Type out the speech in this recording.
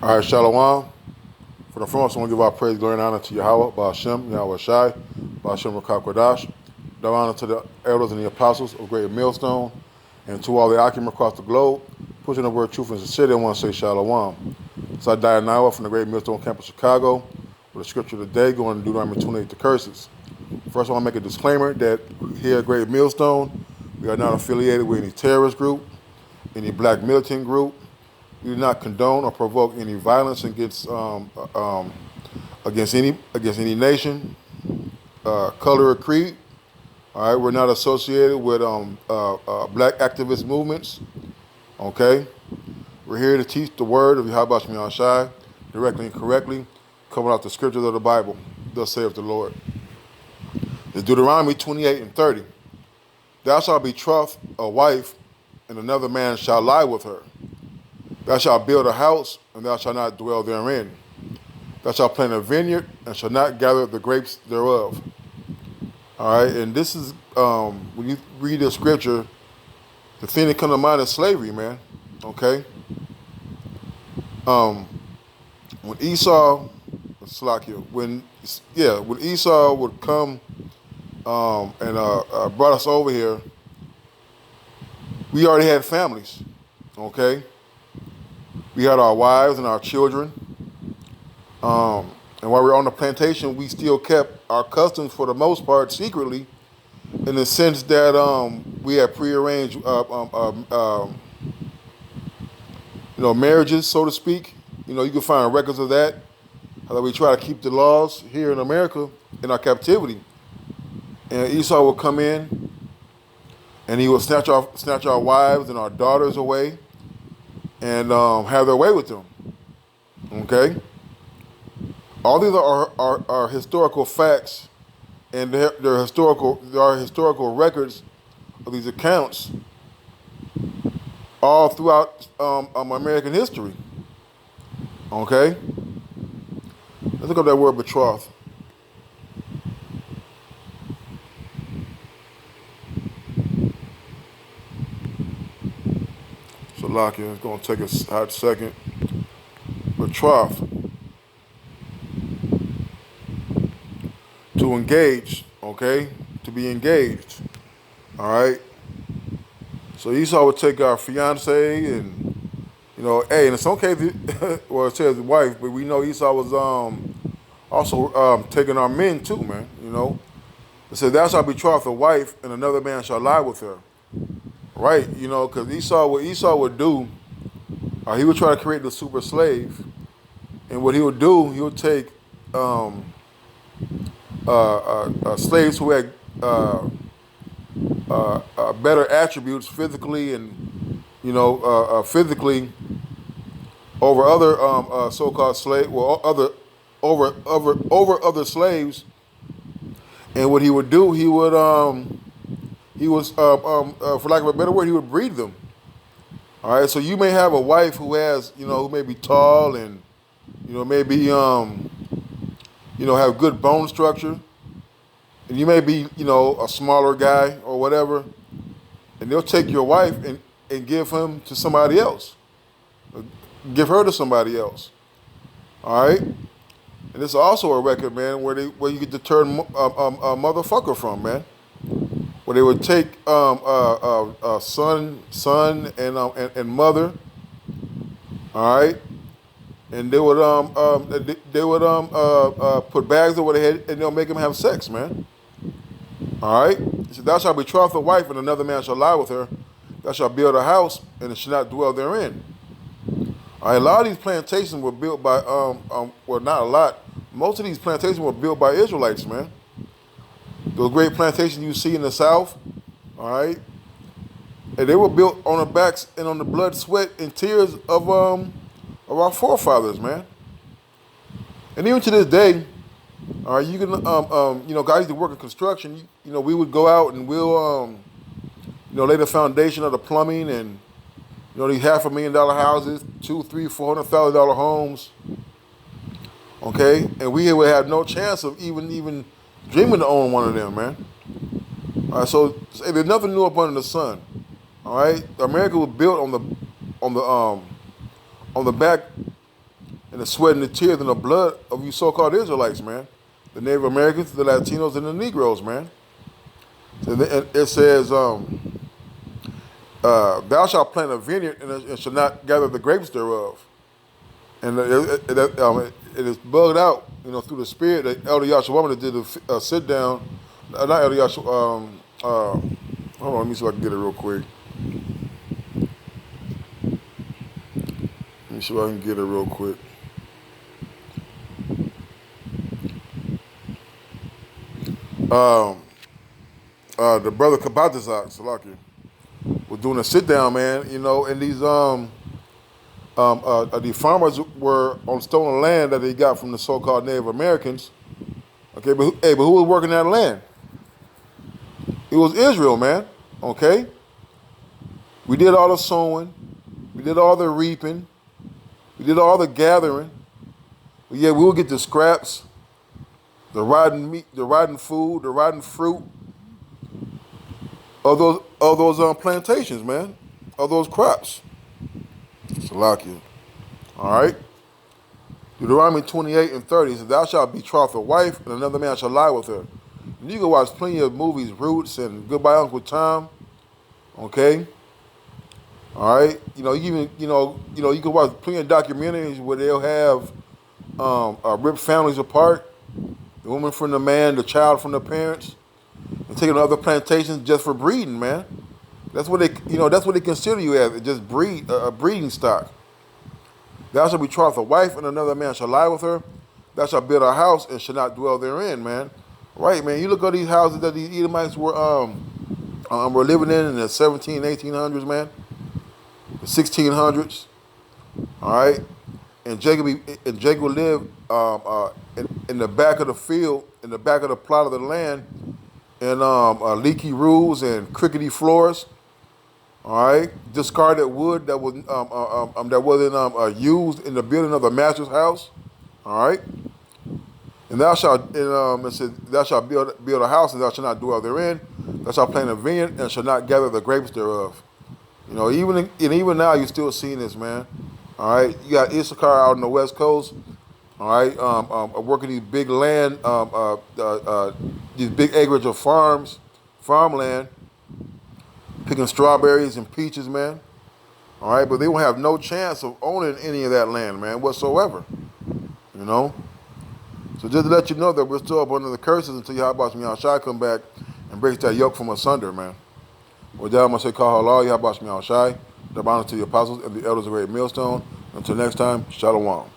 All right, Shalom. For the foremost, I want to give our praise, glory, and honor to Yahweh, Ba'ashem, Yahweh Shai, Ba'ashem Rakakwadash. No honor to the elders and the apostles of Great Millstone, and to all the Akim across the globe, pushing the word truth and sincerity. I want to say Shalom. So I died now from the Great Millstone Campus, Chicago, with the scripture today going to Deuteronomy 28, the curses. First, I want to make a disclaimer that here at Great Millstone, we are not affiliated with any terrorist group, any black militant group. We do not condone or provoke any violence against any nation, color, or creed. All right, we're not associated with black activist movements. Okay, we're here to teach the word of Yahweh Shai Shai directly and correctly, coming out the scriptures of the Bible. Thus saith the Lord. It's Deuteronomy 28 and 30. Thou shalt betroth a wife, and another man shall lie with her. Thou shalt build a house, and thou shalt not dwell therein. Thou shalt plant a vineyard, and shalt not gather the grapes thereof. All right, and this is, when you read the scripture, the thing that comes to mind is slavery, man. Okay? When Esau, when Esau would come and brought us over here, we already had families, okay? We had our wives and our children. And while we were on the plantation, we still kept our customs for the most part secretly, in the sense that we had prearranged, marriages, so to speak. You can find records of that. How we try to keep the laws here in America in our captivity. And Esau would come in, and he would snatch our wives and our daughters away, and have their way with them. Okay? All these are historical facts, and there are historical records of these accounts all throughout American history. Okay? Let's look up that word betroth. So, Lakia, it's going to take a hot second. Betroth. To engage, okay? To be engaged. All right? So Esau would take our fiance and, hey, in some cases, well, it says wife, but we know Esau was also taking our men too, man, It says, thou shalt betroth a wife, and another man shall lie with her. Right, because what Esau would do, he would try to create the super slave. And what he would do, he would take slaves who had better attributes physically and, physically over other so-called slaves, over other slaves. And what he would do, he was, for lack of a better word, he would breed them. All right, so you may have a wife who has, who may be tall and, maybe, have good bone structure. And you may be, a smaller guy or whatever. And they'll take your wife and give him to somebody else. Give her to somebody else. All right? And this is also a record, man, where you get the term motherfucker from, man. Where they would take son and mother, all right, and they would put bags over their head and they'll make them have sex, man. All right. He said, thou shalt betroth a wife, and another man shall lie with her. Thou shalt build a house, and it shall not dwell therein. All right, a lot of these plantations were built by well, not a lot. Most of these plantations were built by Israelites, man. Those great plantations you see in the South, all right, and they were built on the backs and on the blood, sweat, and tears of our forefathers, man. And even to this day, all right, you can, guys used to work in construction. We would go out and we'll, lay the foundation of the plumbing and, these $500,000 houses, $200,000, $300,000, $400,000 homes. Okay, and we would have no chance of even dreaming to own one of them, man. All right, so there's nothing new up under the sun. All right, America was built on the back and the sweat and the tears and the blood of you so-called Israelites, man. The Native Americans, the Latinos, and the Negroes, man. So it says, thou shalt plant a vineyard and shall not gather the grapes thereof. And it is bugged out, through the spirit that Elder Yahshua did a sit down. Not Elder Yahshua. Hold on, let me see if I can get it real quick. Let me see if I can get it real quick. The brother Kabatazak, Salaki, was doing a sit down, man. And the farmers were on stolen land that they got from the so-called Native Americans. Okay, but who was working that land? It was Israel, man. Okay, we did all the sowing, we did all the reaping, we did all the gathering. But yeah, we will get the scraps, the rotten meat, the rotten food, the rotten fruit of those plantations, man, of those crops. Salakia. All right. Deuteronomy 28:30 says, "Thou shalt betroth a wife, and another man shall lie with her." And you can watch plenty of movies, Roots and Goodbye Uncle Tom. Okay. All right. You can watch plenty of documentaries where they'll have rip families apart, the woman from the man, the child from the parents, and taking other plantations just for breeding, man. That's what they consider you as, just a breeding stock. Thou shalt betroth a wife, and another man shall lie with her. Thou shalt build a house and shall not dwell therein, man. Right, man. You look at these houses that these Edomites were living in the 1800s, man, the 1600s. All right, and Jacob lived in the back of the field, in the back of the plot of the land, and leaky roofs and crickety floors. All right, discarded wood that wasn't used in the building of the master's house. All right, and thou shalt it says, thou shalt build a house and thou shalt not dwell therein. Thou shalt plant a vineyard and shall not gather the grapes thereof. Even now you're still seeing this, man. All right, you got Issachar out on the West Coast. All right, working these big land, these big acreage of farmland, picking strawberries and peaches, man. All right, but they won't have no chance of owning any of that land, man, whatsoever. So just to let you know that we're still up under the curses until Yahweh Shai come back and breaks that yoke from asunder, man. With that, I'm going to say, Call Allah, Yahweh Shai, the honor to the apostles and the elders of the great millstone. Until next time, Shalom.